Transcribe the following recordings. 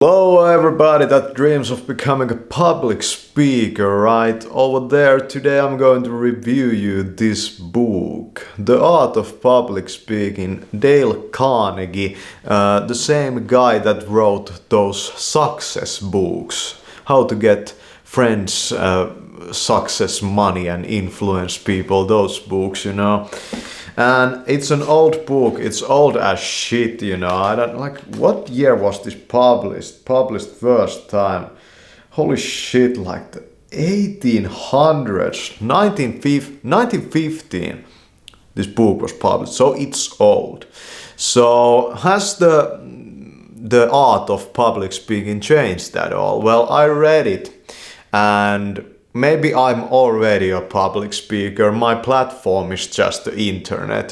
Hello everybody that dreams of becoming a public speaker, right? Over there, today I'm going to review you this book, The Art of Public Speaking, Dale Carnegie, the same guy that wrote those success books, how to get friends, success, money and influence people, those books. And it's an old book, it's old as shit. I don't like, what year was this published? Published first time. Holy shit, like the 1800s, 1915 this book was published, so it's old. So has the art of public speaking changed at all? Well, I read it and maybe I'm already a public speaker. My platform is just the internet,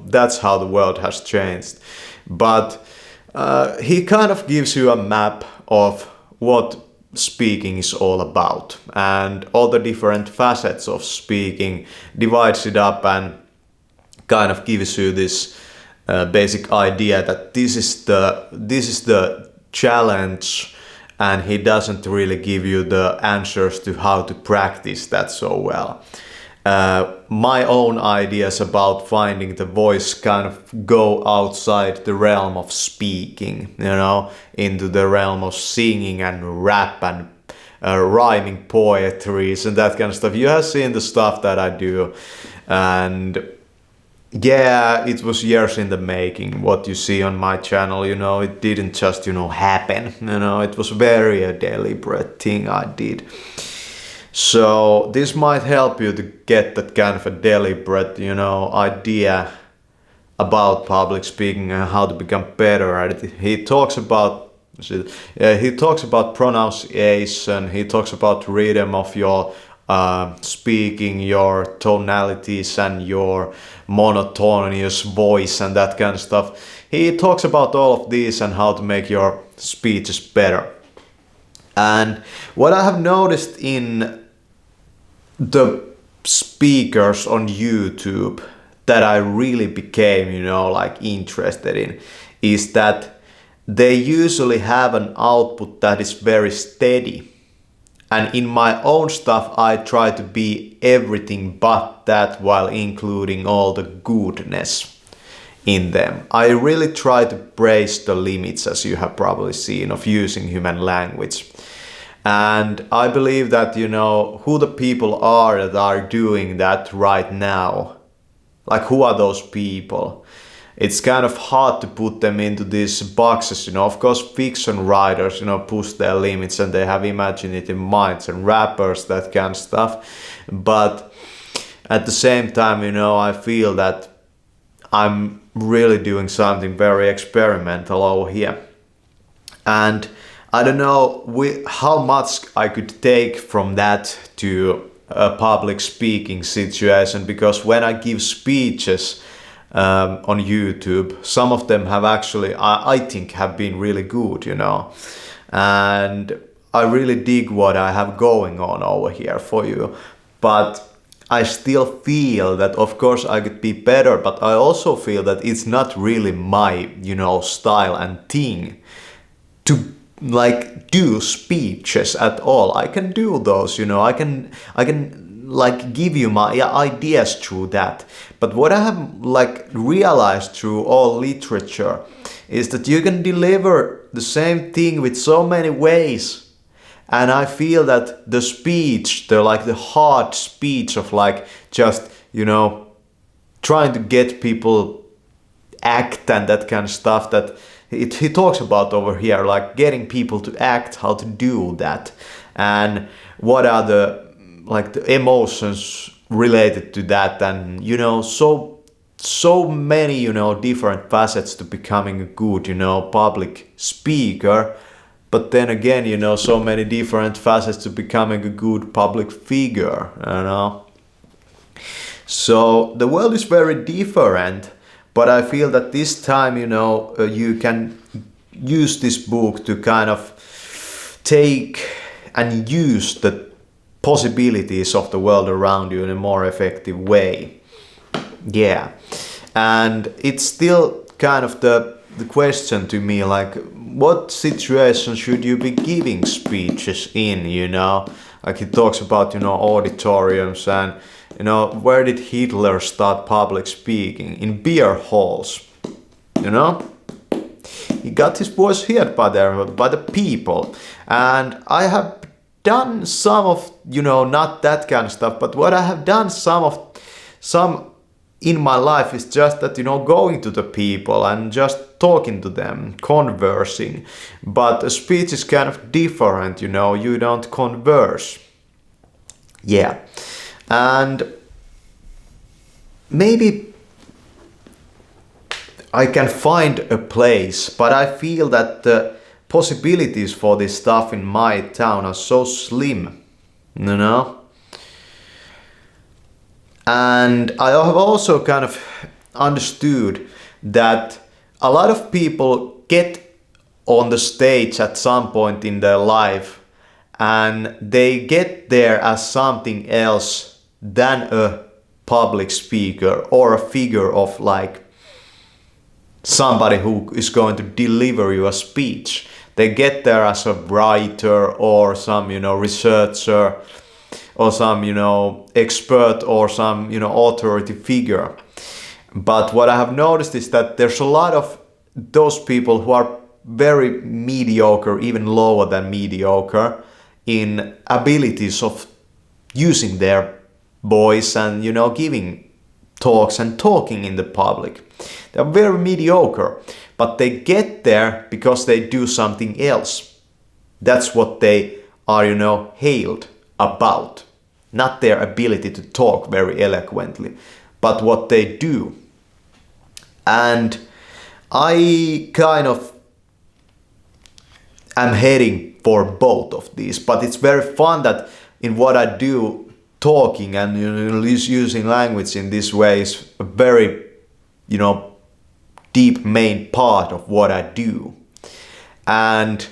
that's how the world has changed. But he kind of gives you a map of what speaking is all about and all the different facets of speaking, divides it up and kind of gives you this basic idea that this is the challenge, and he doesn't really give you the answers to how to practice that so well. My own ideas about finding the voice kind of go outside the realm of speaking, into the realm of singing and rap and rhyming poetries and that kind of stuff. You have seen the stuff that I do, and yeah, it was years in the making. What you see on my channel, it didn't just, happen. It was very a deliberate thing I did. So this might help you to get that kind of a deliberate, idea about public speaking and how to become better at it. He talks about pronunciation. He talks about rhythm of your speaking, your tonalities and your monotonous voice and that kind of stuff. He talks about all of these and how to make your speeches better. And what I have noticed in the speakers on YouTube that I really became, interested in, is that they usually have an output that is very steady. And in my own stuff, I try to be everything but that, while including all the goodness in them. I really try to brace the limits, as you have probably seen, of using human language. And I believe that, who the people are that are doing that right now, like who are those people? It's kind of hard to put them into these boxes, Of course, fiction writers, push their limits and they have imaginative minds, and rappers, that kind of stuff. But at the same time, I feel that I'm really doing something very experimental over here. And I don't know how much I could take from that to a public speaking situation, because when I give speeches on YouTube, some of them have actually, I think, have been really good, and I really dig what I have going on over here for you. But I still feel that, of course, I could be better, but I also feel that it's not really my, style and thing to do speeches at all. I can do those, I can give you my ideas through that. But what I have realized through all literature is that you can deliver the same thing with so many ways. And I feel that the speech, the hard speech of just, trying to get people act and that kind of stuff that he talks about over here, getting people to act, how to do that, and what are the emotions related to that, and so many different facets to becoming a good public speaker. But then again, so many different facets to becoming a good public figure. So the world is very different. But I feel that this time, you can use this book to kind of take and use the possibilities of the world around you in a more effective way. Yeah. And it's still kind of the the question to me, like, what situation should you be giving speeches in, you know? Like he talks about, you know, auditoriums and, you know, where did Hitler start public speaking? In beer halls, you know? He got his voice heard by the people. And I have done some of, you know, not that kind of stuff, but what I have done some in my life is just that, you know, going to the people and just talking to them, conversing. But a speech is kind of different, you know, you don't converse. Yeah. And maybe I can find a place, but I feel that the possibilities for this stuff in my town are so slim, you know? And I have also kind of understood that a lot of people get on the stage at some point in their life and they get there as something else than a public speaker or a figure of like somebody who is going to deliver you a speech. They get there as a writer or some, you know, researcher or some, you know, expert or some, you know, authority figure. But what I have noticed is that there's a lot of those people who are very mediocre, even lower than mediocre, in abilities of using their voice and, you know, giving talks and talking in the public. They're very mediocre, but they get there because they do something else. That's what they are, you know, hailed about. Not their ability to talk very eloquently, but what they do. And I kind of am heading for both of these, but it's very fun that in what I do, talking and, you know, using language in this way is a very, you know, deep main part of what I do. And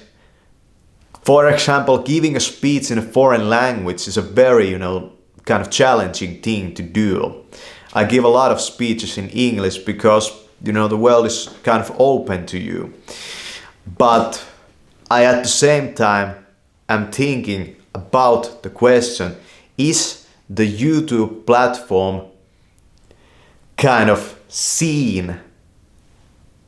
for example, giving a speech in a foreign language is a very, you know, kind of challenging thing to do. I give a lot of speeches in English because, you know, the world is kind of open to you. But I at the same time am thinking about the question, is the YouTube platform kind of seeing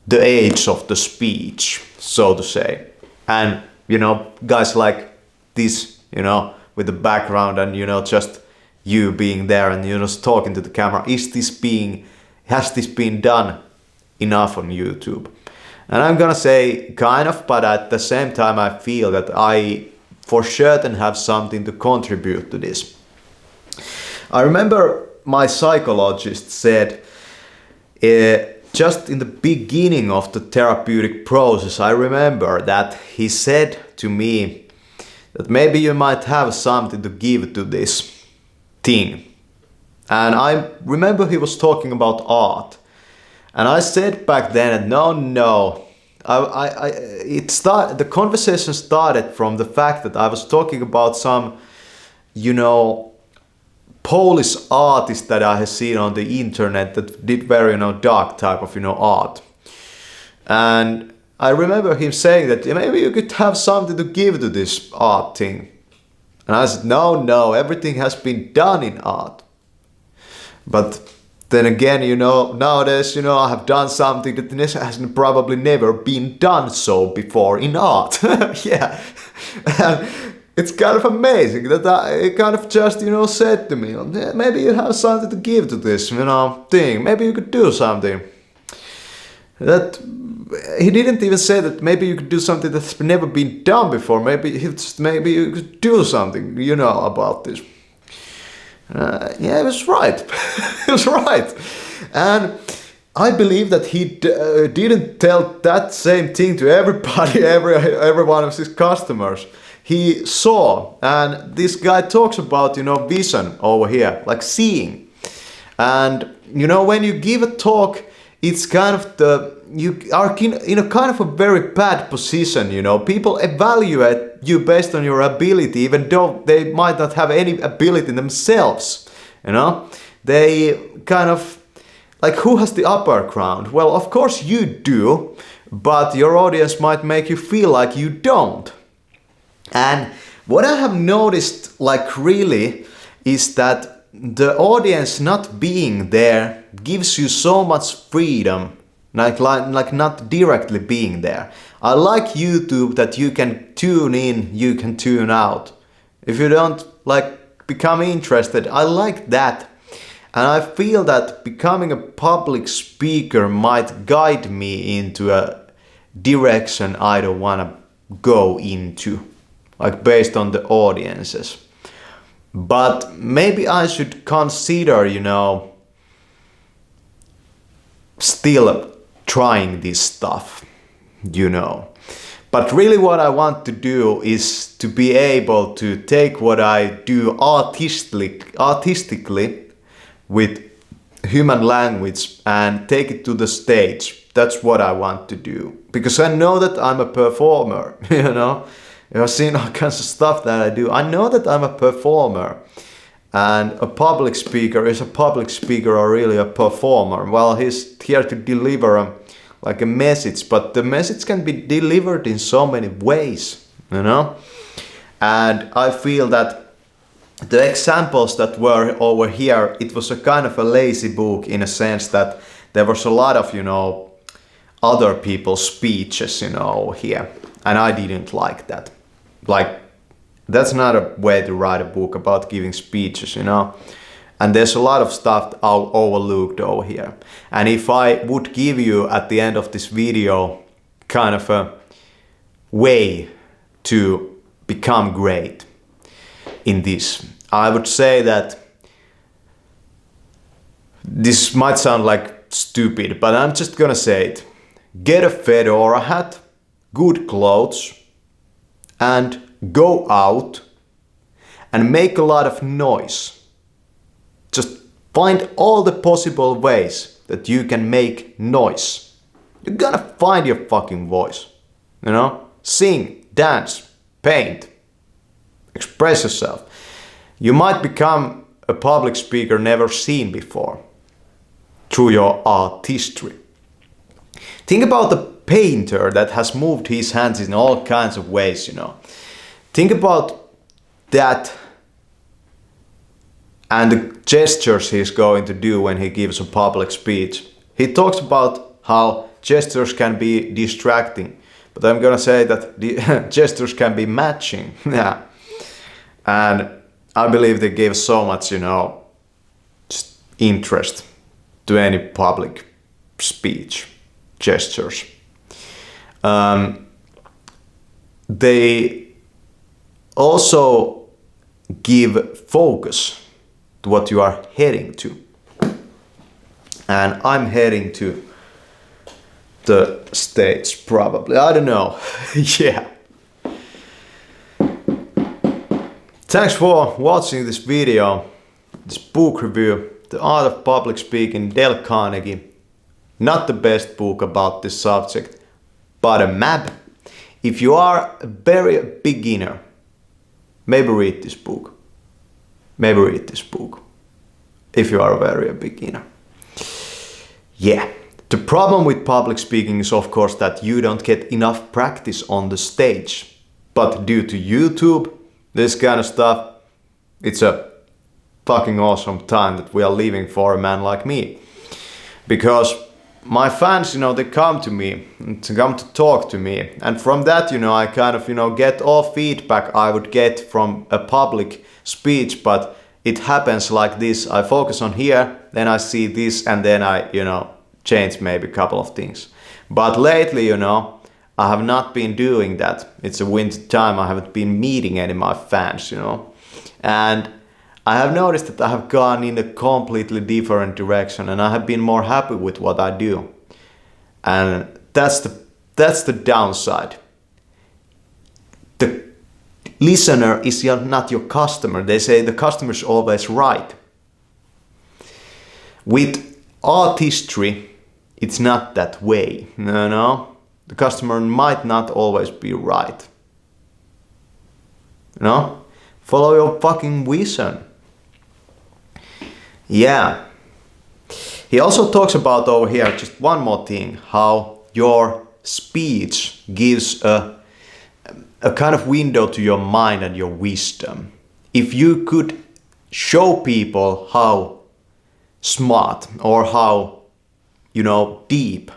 the age of the speech, so to say? And, you know, guys like this, you know, with the background and, you know, just you being there and, you know, talking to the camera, has this been done enough on YouTube? And I'm gonna say kind of, but at the same time I feel that I for certain have something to contribute to this. I remember my psychologist said, just in the beginning of the therapeutic process, I remember that he said to me that maybe you might have something to give to this thing. And I remember he was talking about art. And I said back then, no. The conversation started from the fact that I was talking about some, you know, Polish artist that I have seen on the internet that did very, you know, dark type of, you know, art. And I remember him saying that maybe you could have something to give to this art thing. And I said, no, everything has been done in art. But then again, you know, nowadays, you know, I have done something that has probably never been done so before in art. Yeah. And it's kind of amazing that it kind of just, you know, said to me, maybe you have something to give to this, you know, thing. Maybe you could do something. That he didn't even say that maybe you could do something that's never been done before. Maybe you could do something, you know, about this. Yeah, he was right. He was right. And I believe that he didn't tell that same thing to everybody, every one of his customers. He saw, and this guy talks about, you know, vision over here, like seeing. And, you know, when you give a talk, it's kind of you are in a kind of a very bad position, you know. People evaluate you based on your ability, even though they might not have any ability themselves, you know. They kind of, like, who has the upper ground? Well, of course you do, but your audience might make you feel like you don't. And what I have noticed, like really, is that the audience not being there gives you so much freedom, like not directly being there. I like YouTube that you can tune in, you can tune out. If you don't like become interested, I like that. And I feel that becoming a public speaker might guide me into a direction I don't want to go into, like based on the audiences. But maybe I should consider, still trying this stuff, But really what I want to do is to be able to take what I do artistically with human language and take it to the stage. That's what I want to do. Because I know that I'm a performer, I've seen all kinds of stuff that I do. I know that I'm a performer. And a public speaker is a public speaker or really a performer. Well, he's here to deliver a message, but the message can be delivered in so many ways, And I feel that the examples that were over here, it was a kind of a lazy book in a sense that there was a lot of, other people's speeches, here. And I didn't like that. That's not a way to write a book about giving speeches, And there's a lot of stuff overlooked over here. And if I would give you at the end of this video kind of a way to become great in this, I would say that this might sound like stupid, but I'm just gonna say it. Get a fedora hat, good clothes, and go out and make a lot of noise. Just find all the possible ways that you can make noise. You're gonna find your fucking voice. Sing, dance, paint, express yourself. You might become a public speaker never seen before through your artistry. Think about the painter that has moved his hands in all kinds of ways, Think about that and the gestures he's going to do when he gives a public speech. He talks about how gestures can be distracting, but I'm gonna say that the gestures can be matching. Yeah. And I believe they give so much, just interest to any public speech gestures. They also give focus to what you are heading to. And I'm heading to the stage probably. I don't know. Yeah. Thanks for watching this video, this book review, The Art of Public Speaking, Dale Carnegie. Not the best book about this subject, but a map. If you are a very beginner, maybe read this book. Maybe read this book. If you are a very beginner. Yeah. The problem with public speaking is of course that you don't get enough practice on the stage. But due to YouTube, this kind of stuff, it's a fucking awesome time that we are living for a man like me. Because my fans, they come to me, to come to talk to me. And from that, I kind of, get all feedback I would get from a public speech. But it happens like this. I focus on here, then I see this, and then I, change maybe a couple of things. But lately, I have not been doing that. It's a winter time. I haven't been meeting any of my fans, And I have noticed that I have gone in a completely different direction and I have been more happy with what I do. And that's the downside. The listener is not your customer. They say the customer is always right. With artistry, it's not that way. No. The customer might not always be right. Follow your fucking vision. Yeah. He also talks about over here, just one more thing, how your speech gives a kind of window to your mind and your wisdom. If you could show people how smart or how, deep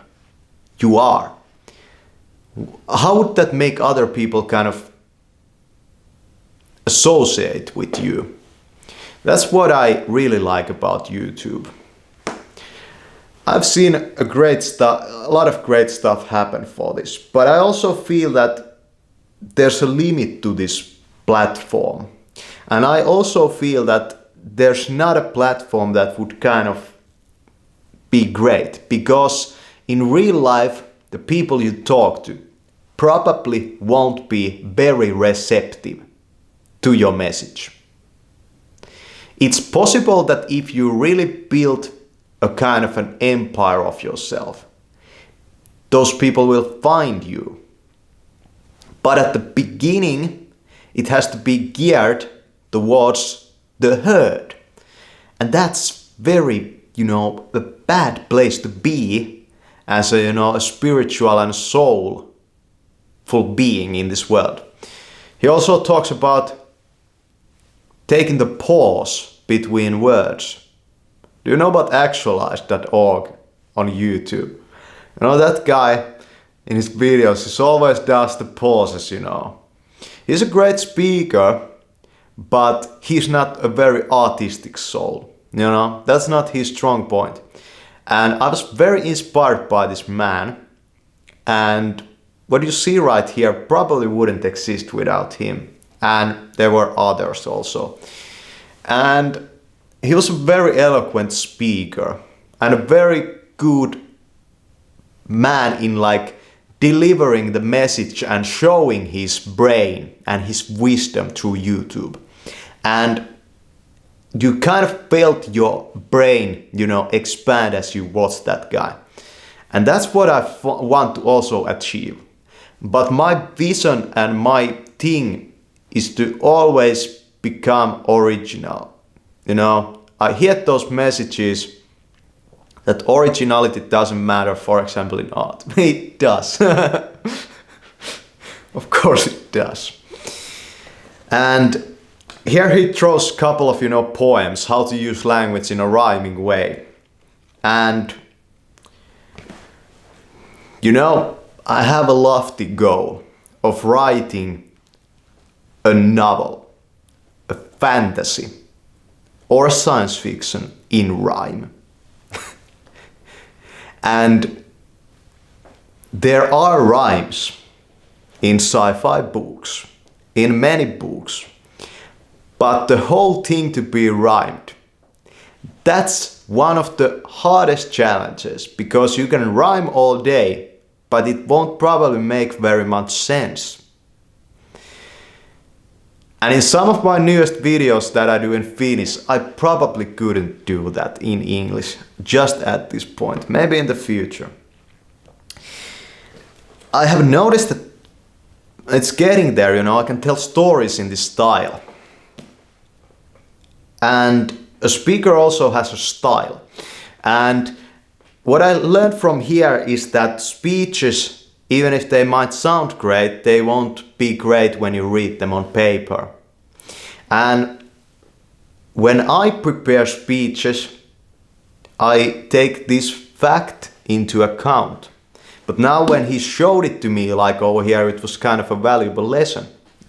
you are, how would that make other people kind of associate with you? That's what I really like about YouTube. I've seen a lot of great stuff happen for this, but I also feel that there's a limit to this platform. And I also feel that there's not a platform that would kind of be great, because in real life, the people you talk to probably won't be very receptive to your message. It's possible that if you really build a kind of an empire of yourself, those people will find you. But at the beginning, it has to be geared towards the herd. And that's very, a bad place to be as a spiritual and soulful being in this world. He also talks about taking the pause between words. Do you know about actualized.org on YouTube? That guy in his videos, he always does the pauses, He's a great speaker, but he's not a very artistic soul, That's not his strong point. And I was very inspired by this man. And what you see right here probably wouldn't exist without him. And there were others also. And he was a very eloquent speaker and a very good man in delivering the message and showing his brain and his wisdom through YouTube. And you kind of felt your brain, expand as you watched that guy. And that's what I want to also achieve. But my vision and my thing is to always become original. I hear those messages that originality doesn't matter, for example, in art. It does. Of course it does. And here he throws a couple of, poems, how to use language in a rhyming way. And, I have a lofty goal of writing a novel, a fantasy, or a science fiction in rhyme. And there are rhymes in sci-fi books, in many books, but the whole thing to be rhymed, that's one of the hardest challenges, because you can rhyme all day, but it won't probably make very much sense. And in some of my newest videos that I do in Finnish, I probably couldn't do that in English just at this point, maybe in the future. I have noticed that it's getting there, I can tell stories in this style. And a speaker also has a style. And what I learned from here is that speeches, even if they might sound great, they won't be great when you read them on paper. And when I prepare speeches, I take this fact into account. But now when he showed it to me, over here, it was kind of a valuable lesson.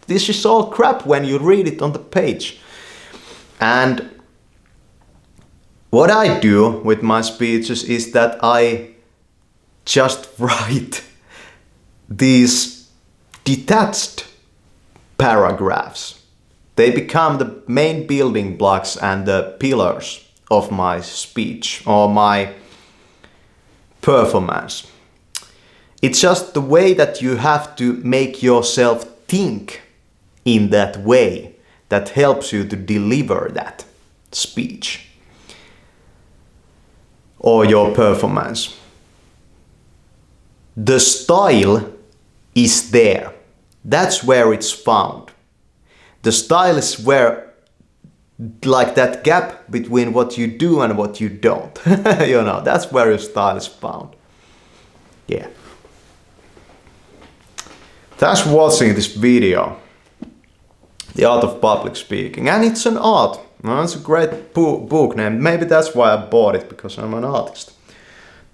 This is all crap when you read it on the page. And what I do with my speeches is that I just write these detached paragraphs. They become the main building blocks and the pillars of my speech or my performance. It's just the way that you have to make yourself think in that way that helps you to deliver that speech or your performance. The style is there. That's where it's found. The style is where, that gap between what you do and what you don't. That's where your style is found. Yeah. Thanks for watching this video. The Art of Public Speaking. And it's an art. Well, it's a great book name. Maybe that's why I bought it, because I'm an artist.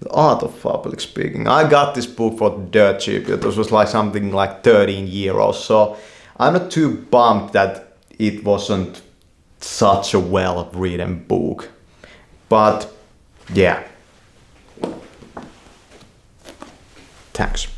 The Art of Public Speaking. I got this book for dirt cheap. It was like something like 13 euros. So I'm not too bummed that it wasn't such a well-written book. But yeah. Thanks.